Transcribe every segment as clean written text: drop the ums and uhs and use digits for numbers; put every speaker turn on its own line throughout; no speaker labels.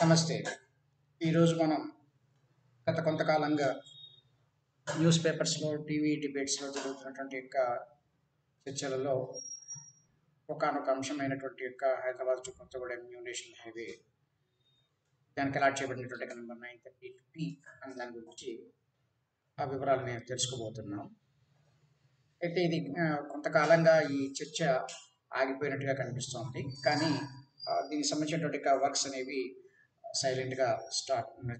నమస్తే. ఈరోజు మనం గత కొంతకాలంగా న్యూస్ పేపర్స్‌లో, టీవీ డిబేట్స్‌లో జరుగుతున్నటువంటి చర్చలలో ఒకానొక అంశమైనటువంటి Hyderabad to Kothagudem new national highway దానికి అలాట్ చేయబడినటువంటి నంబర్ 932 అనే దాని గురించి ఆ వివరాలు మేము తెలుసుకోబోతున్నాం. అయితే ఇది కొంతకాలంగా ఈ చర్చ ఆగిపోయినట్టుగా కనిపిస్తోంది. కానీ దీనికి సంబంధించినటువంటి వర్క్స్ అనేవి సైలెంట్‌గా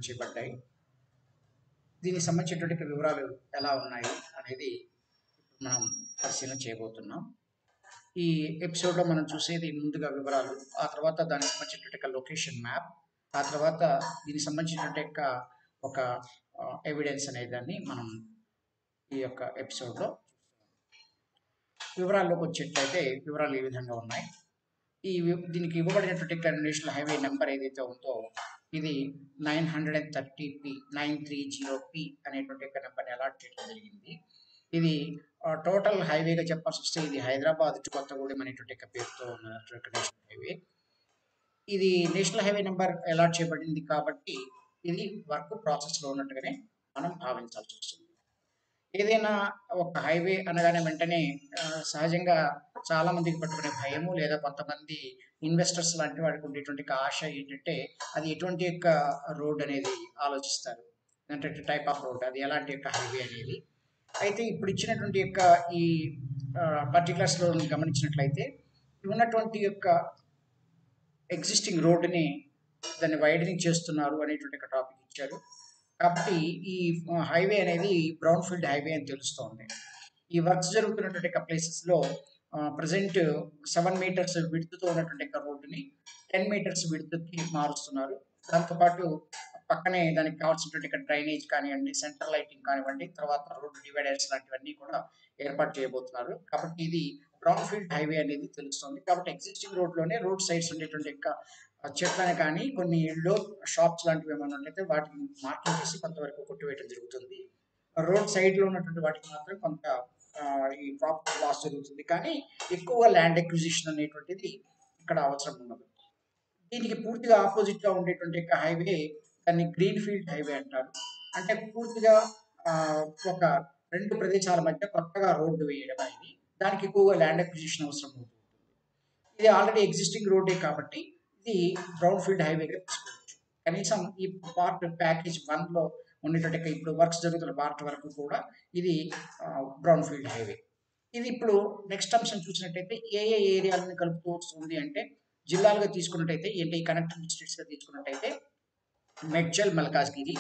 చేపట్టాయి. దీనికి సంబంధించినటువంటి వివరాలు ఎలా ఉన్నాయి అనేది మనం పరిశీలన చేయబోతున్నాం. ఈ ఎపిసోడ్లో మనం చూసేది ముందుగా వివరాలు, ఆ తర్వాత దానికి సంబంధించినటువంటి లొకేషన్ మ్యాప్, ఆ తర్వాత దీనికి సంబంధించినటువంటి ఒక ఎవిడెన్స్ అనే దాన్ని మనం ఈ యొక్క ఎపిసోడ్లో వివరాల్లోకి వచ్చేట్లయితే వివరాలు ఈ విధంగా ఉన్నాయి. దీనికి ఇవ్వబడినటువంటి నేషనల్ హైవే నెంబర్ ఏదైతే ఉందో ఇది 930P 930P అనేటువంటి నెంబర్ని అలాట్ చేయడం జరిగింది. ఇది టోటల్ హైవేగా చెప్పాల్సి వస్తే ఇది హైదరాబాద్ టు కొత్తగూడెం అనేటువంటి పేరుతో ఉన్నటువంటి నేషనల్ హైవే. ఇది నేషనల్ హైవే నెంబర్ అలాట్ చేయబడింది కాబట్టి ఇది వర్క్ ప్రాసెస్లో ఉన్నట్టుగానే మనం భావించాల్సి వస్తుంది. ఏదైనా ఒక హైవే అనగానే వెంటనే సహజంగా చాలా మందికి పట్టుకునే భయము, లేదా కొంతమంది ఇన్వెస్టర్స్ లాంటి వాడికి ఉండేటువంటి ఆశ ఏంటంటే అది ఎటువంటి రోడ్ అనేది ఆలోచిస్తారు, అంటే టైప్ ఆఫ్ రోడ్, అది ఎలాంటి హైవే అనేది. అయితే ఇప్పుడు ఇచ్చినటువంటి ఈ పర్టికులర్స్లో గమనించినట్లయితే ఉన్నటువంటి ఎగ్జిస్టింగ్ రోడ్డుని దాన్ని వైడనింగ్ చేస్తున్నారు అనేటువంటి టాపిక్ ఇచ్చారు. కాబట్టి ఈ హైవే అనేది బ్రౌన్ ఫీల్డ్ హైవే అని తెలుస్తోంది. ఈ వర్క్స్ జరుగుతున్నటువంటి ప్లేసెస్లో ప్రజెంట్ 7 మీటర్స్ విడ్త్తో ఉన్నటువంటి రోడ్డుని 10 మీటర్స్ విడ్త్కి మారుస్తున్నారు. దాంతోపాటు పక్కనే దానికి కావాల్సినటువంటి డ్రైనేజ్ కానివ్వండి, సెంట్రల్ లైటింగ్ కానివ్వండి, తర్వాత రోడ్డు డివైడర్స్ లాంటివన్నీ కూడా ఏర్పాటు చేయబోతున్నారు. కాబట్టి ఇది బ్రౌన్ ఫీల్డ్ హైవే అనేది తెలుస్తుంది. కాబట్టి ఎగ్జిస్టింగ్ రోడ్లోనే రోడ్ సైడ్స్ ఉండేటువంటి చెట్లని కానీ కొన్ని ఇళ్ళు షాప్స్ లాంటివి ఏమైనా ఉంటే వాటిని మార్కింగ్ చేసి కొంతవరకు కొట్టివేయడం జరుగుతుంది. రోడ్ సైడ్లో ఉన్నటువంటి వాటికి మాత్రం కొంత ఈ ప్రాపర్టీ లాస్ జరుగుతుంది. కానీ ఎక్కువగా ల్యాండ్ ఎక్విజిషన్ అనేటువంటిది ఇక్కడ అవసరం ఉండదు. దీనికి పూర్తిగా ఆపోజిట్గా ఉండేటువంటి హైవే దాన్ని గ్రీన్ ఫీల్డ్ హైవే అంటారు. అంటే పూర్తిగా ఒక రెండు ప్రదేశాల మధ్య కొత్తగా రోడ్డు వేయడం అనేది, దానికి ఎక్కువగా ల్యాండ్ ఎక్విజిషన్ అవసరం ఉంటుంది. ఇది ఆల్రెడీ ఎగ్జిస్టింగ్ రోడ్డే కాబట్టి ఇది బ్రౌన్ ఫీల్డ్ హైవేగా తీసుకోవచ్చు. కనీసం ఈ పార్ట్ ప్యాకేజ్ 1లో ఉండేటట్టు ఇప్పుడు వర్క్స్ జరుగుతున్న పార్ట్ వరకు కూడా ఇది బ్రౌన్ ఫీల్డ్ హైవే. ఇది ఇప్పుడు నెక్స్ట్ అంశం చూసినట్టయితే ఏ ఏరియాలను కలుపుతూ వస్తుంది అంటే, జిల్లాలుగా తీసుకున్నట్టయితే ఏంటి కనెక్టింగ్ డిస్ట్రిక్ట్స్గా తీసుకున్నట్టయితే మెడ్చల్ మల్కాజ్గిరి,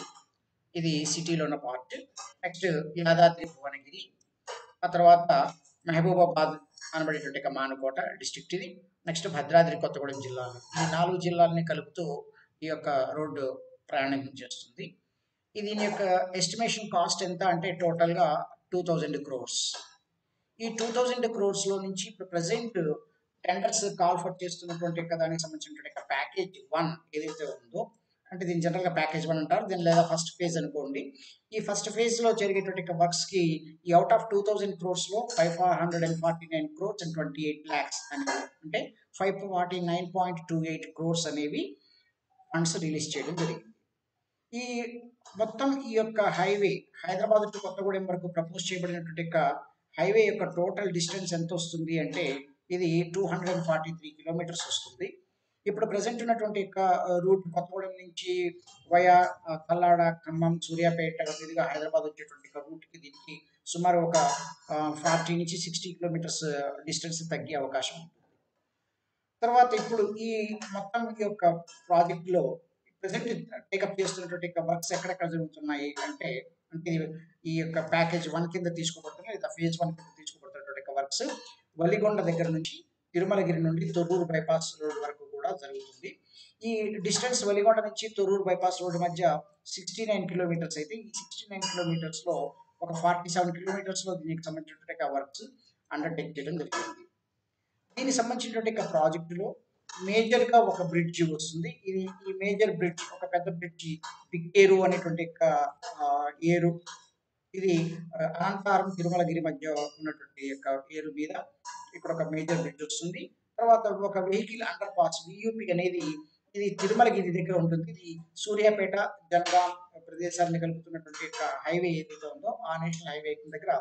ఇది సిటీలో ఉన్న పార్ట్. నెక్స్ట్ యాదాద్రి భువనగిరి, ఆ తర్వాత మహబూబాబాద్ అనబడేటువంటి మానుకోట డిస్ట్రిక్ట్ ఇది. నెక్స్ట్ భద్రాద్రి కొత్తగూడెం జిల్లాలు. ఈ 4 జిల్లాలని కలుపుతూ ఈ రోడ్డు ప్రయాణం చేస్తుంది. దీని ఎస్టిమేషన్ కాస్ట్ ఎంత అంటే టోటల్గా 2000 crores. ఈ 2000 crores నుంచి ఇప్పుడు ప్రజెంట్ టెండర్స్ కాల్ ఫర్ చేస్తున్నటువంటి దానికి సంబంధించినటువంటి ప్యాకేజ్ 1 ఏదైతే ఉందో, అంటే దీని జనరల్గా ప్యాకేజ్ 1 అంటారు, దీని లేదా ఫస్ట్ ఫేజ్ అనుకోండి. ఈ ఫస్ట్ ఫేజ్లో జరిగేటువంటి వర్క్స్కి ఈ out of 2000 crores-లో 549 crores and 28 lakhs అనేవి, అంటే 549.28 crores అనేవి ఫండ్స్ రిలీజ్ చేయడం జరిగింది. ఈ మొత్తం హైవే హైదరాబాద్ టు కొత్తగూడెం వరకు ప్రపోజ్ చేయబడినటువంటి హైవే టోటల్ డిస్టెన్స్ ఎంత వస్తుంది అంటే ఇది 243 కిలోమీటర్స్ వస్తుంది. ఇప్పుడు ప్రజెంట్ ఉన్నటువంటి రూట్ కొత్తగూడెం నుంచి వయా కల్లాడ, ఖమ్మం, సూర్యాపేట మీదుగా హైదరాబాద్ వచ్చేటువంటి రూట్కి దీనికి సుమారు ఒక 40 నుంచి 60 కిలోమీటర్స్ డిస్టెన్స్ తగ్గే అవకాశం ఉంటుంది. తర్వాత ఇప్పుడు ఈ మొత్తం ప్రాజెక్ట్లో ప్రజెంట్ టేకప్ చేస్తున్నటువంటి వర్క్స్ ఎక్కడెక్కడ జరుగుతున్నాయి అంటే ఈ ప్యాకేజ్ 1 కింద తీసుకోబడుతున్నాయి, లేదా ఫేజ్ 1 కింద తీసుకోబడుతున్నటువంటి వర్క్స్ వలిగొండ దగ్గర నుంచి తిరుమలగిరి నుండి తొర్రూరు బైపాస్ రోడ్ వరకు కూడా జరుగుతుంది. ఈ డిస్టెన్స్ వలిగొండ నుంచి తొర్రూరు బైపాస్ రోడ్ మధ్య 69 కిలోమీటర్స్ అయితే, ఈ 69 కిలోమీటర్స్లో ఒక 47 కిలోమీటర్స్లో దీనికి సంబంధించినటువంటి వర్క్స్ అండర్టేక్ చేయడం జరిగింది. దీనికి సంబంధించినటువంటి ప్రాజెక్టులో మేజర్గా ఒక బ్రిడ్జ్ వస్తుంది. ఈ మేజర్ బ్రిడ్జ్ ఒక పెద్ద బ్రిడ్జి బిక్కేరు అనేటువంటి ఏరు, ఇది అనంతపురం తిరుమలగిరి మధ్య ఉన్నటువంటి ఏరు మీద ఇక్కడ ఒక మేజర్ బ్రిడ్జ్ వస్తుంది. తర్వాత ఒక వెహికల్ అండర్ పాస్ వియూపి అనేది ఇది తిరుమలగిరి దగ్గర ఉంటుంది. ఇది సూర్యాపేట, జనగాం ప్రదేశాన్ని కలుపుతున్నటువంటి యొక్క హైవే ఏదైతే ఉందో ఆ నేషనల్ హైవే దగ్గర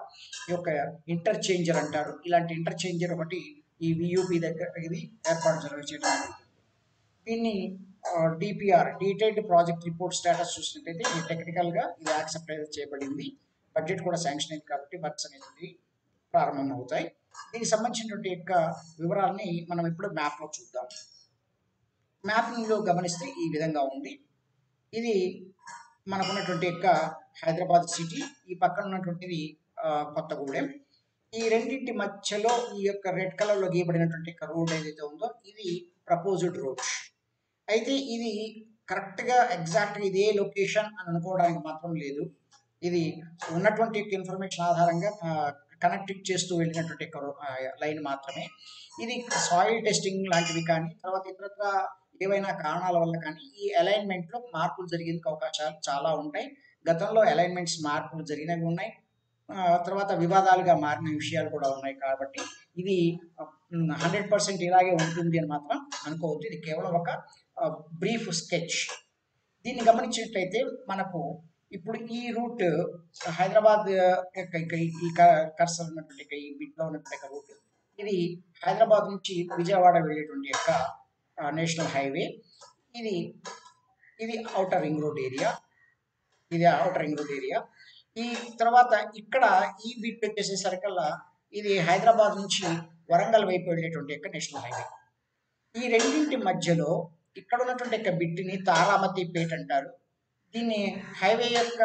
ఈ యొక్క ఇంటర్చేంజర్ అంటారు. ఇలాంటి ఇంటర్చేంజర్ ఒకటి ఈ వియూపీ దగ్గర ఇది ఏర్పాటు చేయడం జరుగుతుంది. దీన్ని DPR detailed project report status చూసినట్టయితే ఇది టెక్నికల్గా ఇది యాక్సెప్ట్ చేయబడింది. బడ్జెట్ కూడా శాంక్షన్ అయింది కాబట్టి వర్క్స్ అనేది ప్రారంభం అవుతాయి. దీనికి సంబంధించినటువంటి యొక్క వివరాలని మనం ఇప్పుడు మ్యాప్లో చూద్దాం. మ్యాపింగ్లో గమనిస్తే ఈ విధంగా ఉంది. ఇది మనకున్నటువంటి యొక్క హైదరాబాద్ సిటీ, ఈ పక్కన ఉన్నటువంటిది కొత్తగూడెం. ఈ రెండింటి మధ్యలో ఈ యొక్క రెడ్ కలర్లో గీయబడినటువంటి యొక్క రోడ్ ఏదైతే ఉందో ఇది ప్రపోజ్డ్ రోడ్. అయితే ఇది కరెక్ట్గా ఎగ్జాక్ట్గా ఇదే లొకేషన్ అని అనుకోవడానికి మాత్రం లేదు. ఇది ఉన్నటువంటి ఇన్ఫర్మేషన్ ఆధారంగా కనెక్ట్ చేస్తూ వెళ్ళినటువంటి లైన్ మాత్రమే. ఇది సాయిల్ టెస్టింగ్ లాంటివి కానీ తర్వాత ఇతరత్ర ఏవైనా కారణాల వల్ల కానీ ఈ అలైన్మెంట్లో మార్పులు జరిగేందుకు అవకాశాలు చాలా ఉంటాయి. గతంలో అలైన్మెంట్స్ మార్పులు జరిగినవి ఉన్నాయి, తర్వాత వివాదాలుగా మారిన విషయాలు కూడా ఉన్నాయి. కాబట్టి ఇది 100% ఇలాగే ఉంటుంది అని మాత్రం అనుకోవద్దు. ఇది కేవలం ఒక బ్రీఫ్ స్కెచ్. దీన్ని గమనించినట్లయితే మనకు ఇప్పుడు ఈ రూట్ హైదరాబాద్ ఈ కర్సర్ ఉన్నటువంటి ఈ బిట్లో ఉన్నటువంటి రూట్ ఇది హైదరాబాద్ నుంచి విజయవాడ వెళ్ళేటువంటి యొక్క నేషనల్ హైవే. ఇది ఔటర్ రింగ్ రోడ్ ఏరియా. ఈ తర్వాత ఇక్కడ ఈ బిట్ వచ్చేసేసరికల్లా ఇది హైదరాబాద్ నుంచి వరంగల్ వైపు వెళ్ళేటువంటి యొక్క నేషనల్ హైవే. ఈ రెండింటి మధ్యలో ఇక్కడ ఉన్నటువంటి యొక్క బిట్ని తారామతిపేట అంటారు. దీన్ని హైవే యొక్క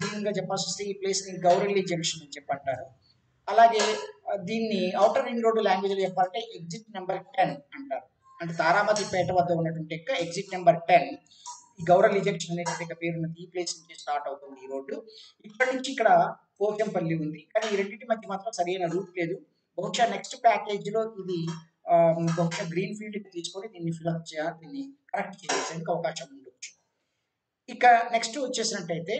దీనిగా చెప్పాల్సి వస్తే ఈ ప్లేస్ని గౌరెల్లి జంక్షన్ అని చెప్పంటారు. అలాగే దీన్ని ఔటర్ రింగ్ రోడ్డు లాంగ్వేజ్లో చెప్పాలంటే ఎగ్జిట్ నెంబర్ 10 అంటారు. అంటే తారామతిపేట వద్ద ఉన్నటువంటి యొక్క ఎగ్జిట్ నెంబర్ 10 ఈ గౌరెల్లి జంక్షన్ అనేటువంటి పేరున్నది. ఈ ప్లేస్ నుంచి స్టార్ట్ అవుతుంది ఈ రోడ్డు. ఇక్కడ నుంచి ఇక్కడ పోచంపల్లి ఉంది, కానీ ఈ రెండింటి మధ్య మాత్రం సరైన రూట్ లేదు. బహుశా నెక్స్ట్ ప్యాకేజీలో ఇది బహుశా గ్రీన్ ఫీల్డ్ తీసుకొని దీన్ని ఫిల్అప్ చేయాలి, దీన్ని కరెక్ట్ చేసేందుకు అవకాశం ఉండొచ్చు. ఇక నెక్స్ట్ వచ్చేసినట్టయితే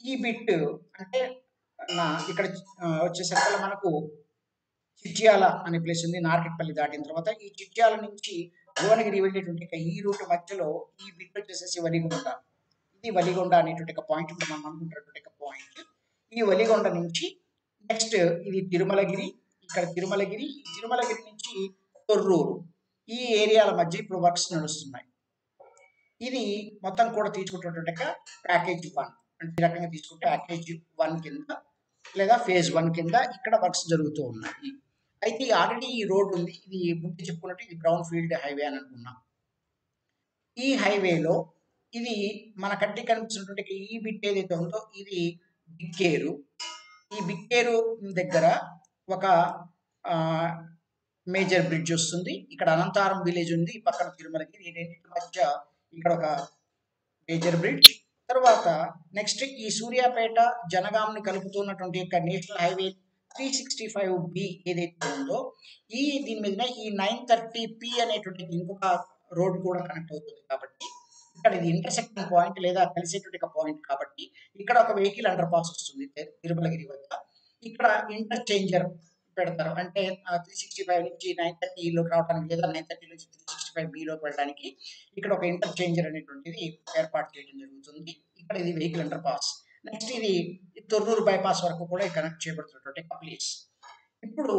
ఈ బిట్ అంటే ఇక్కడ వచ్చేసరికి మనకు చిట్యాల అనే ప్లేస్ ఉంది. నార్కెట్పల్లి దాటిన తర్వాత ఈ చిట్యాల నుంచి భువనగిరి వెళ్ళేటువంటి ఈ రూట్ మధ్యలో ఈ బిట్ వచ్చేసేసి వలిగొండ. ఇది వలిగొండ అనేటువంటి పాయింట్ మనం అనుకుంటున్నటువంటి పాయింట్. ఈ వలిగొండ నుంచి నెక్స్ట్ ఇది తిరుమలగిరి. ఇక్కడ తిరుమలగిరి నుంచి తొర్రూరు ఈ ఏరియాల మధ్య ఇప్పుడు వర్క్స్ నడుస్తున్నాయి. ఇది మొత్తం కూడా తీసుకుంటున్నటువంటి ప్యాకేజ్ 1 అంటే ఈ రకంగా తీసుకుంటే ప్యాకేజ్ 1 కింద లేదా ఫేజ్ 1 కింద ఇక్కడ వర్క్స్ జరుగుతూ ఉన్నాయి. అయితే ఆల్రెడీ ఈ రోడ్ ఉంది. ఇది ముందు చెప్పుకున్నట్టు ఇది బ్రౌన్ ఫీల్డ్ హైవే అని అనుకున్నాం. ఈ హైవేలో ఇది మన కంటికి కనిపిస్తున్నటువంటి ఈ బిట్ ఏదైతే ఉందో ఇది బిక్కేరు. ఈ బిక్కేరు దగ్గర ఒక మేజర్ బ్రిడ్జ్ వస్తుంది. ఇక్కడ అనంతారం విలేజ్ ఉంది, ఈ పక్కన తిరుమలకి. ఈ రెండింటి మధ్య ఇక్కడ ఒక మేజర్ బ్రిడ్జ్. తర్వాత నెక్స్ట్ ఈ సూర్యాపేట జనగాంని కలుపుతున్నటువంటి యొక్క నేషనల్ హైవే 365B ఏదైతే ఉందో దీని మీద ఈ 930P అనేటువంటి ఇంకొక రోడ్ కూడా కనెక్ట్ అవుతుంది. కాబట్టి ఇక్కడ ఇది ఇంటర్సెక్టింగ్ పాయింట్ లేదా కలిసేటువంటి పాయింట్ కాబట్టి ఇక్కడ ఒక వెహికల్ అండర్ పాస్ వస్తుంది తిరుమలగిరి వద్ద. ఇక్కడ ఇంటర్చేంజర్ పెడతారు. అంటే 365 నుంచి 930లోకి రావడానికి లేదా 930 నుంచి 365Bలోకి వెళ్ళడానికి ఇక్కడ ఒక ఇంటర్చేంజర్ అనేటువంటిది ఏర్పాటు చేయడం జరుగుతుంది. ఇక్కడ ఇది వెహికల్ అండర్ పాస్. నెక్స్ట్ ఇది తొర్రూరు బైపాస్ వరకు కూడా కనెక్ట్ చేయబడుతున్నటువంటి ప్లేస్. ఇప్పుడు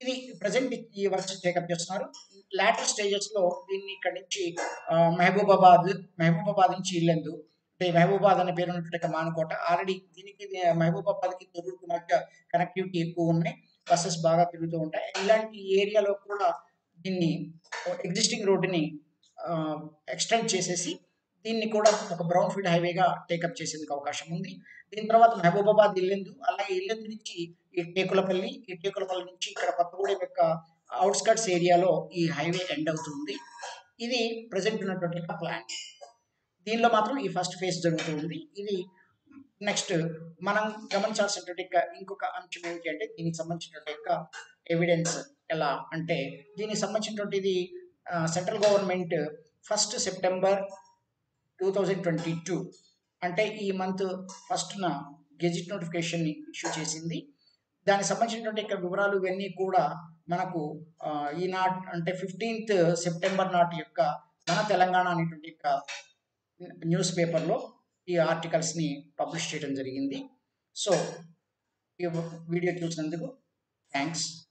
ఇది ప్రజెంట్ ఈ వర్క్ టేకప్ చేస్తున్నారు. లాటర్ స్టేజెస్లో దీన్ని ఇక్కడ నుంచి మహబూబాబాద్ నుంచి ఇల్లెందు, అంటే మహబూబాబాద్ అనే పేరు ఉన్నటువంటి మానుకోట. ఆల్రెడీ దీనికి మహబూబాబాద్కి తొర్రూరుకి మధ్య కనెక్టివిటీ ఎక్కువ ఉన్నాయి, బస్సెస్ బాగా తిరుగుతూ ఉంటాయి. ఇలాంటి ఏరియాలో కూడా దీన్ని ఎగ్జిస్టింగ్ రోడ్డుని ఎక్స్టెండ్ చేసేసి దీన్ని కూడా ఒక బ్రౌన్ ఫీల్డ్ హైవేగా టేకప్ చేసేందుకు అవకాశం ఉంది. దీని తర్వాత మహబూబాబాద్ ఇల్లెందు, అలాగే ఇల్లెందు నుంచి ఈ టేకులపల్లి నుంచి ఇక్కడ కొత్తగూడెం యొక్క అవుట్స్కట్స్ ఏరియాలో ఈ హైవే ఎండ్ అవుతుంది. ఇది ప్రజెంట్ ఉన్నటువంటి ప్లాన్. దీనిలో మాత్రం ఈ ఫస్ట్ ఫేజ్ జరుగుతుంది. ఇది నెక్స్ట్ మనం గమనించాల్సినటువంటి ఇంకొక అంశం ఏమిటి అంటే దీనికి సంబంధించినటువంటి ఎవిడెన్స్ ఎలా అంటే దీనికి సంబంధించినటువంటిది సెంట్రల్ గవర్నమెంట్ 1 సెప్టెంబర్ 2022 అంటే ఈ మంత్ 1న గెజిట్ నోటిఫికేషన్ని ఇష్యూ చేసింది. దానికి సంబంధించినటువంటి వివరాలు ఇవన్నీ కూడా మనకు ఈనాటి అంటే 15th సెప్టెంబర్ నాటి యొక్క మన తెలంగాణ అనేటువంటి న్యూస్ పేపర్లో ఈ ఆర్టికల్స్ని పబ్లిష్ చేయడం జరిగింది. సో ఈ వీడియో చూసినందుకు థ్యాంక్స్.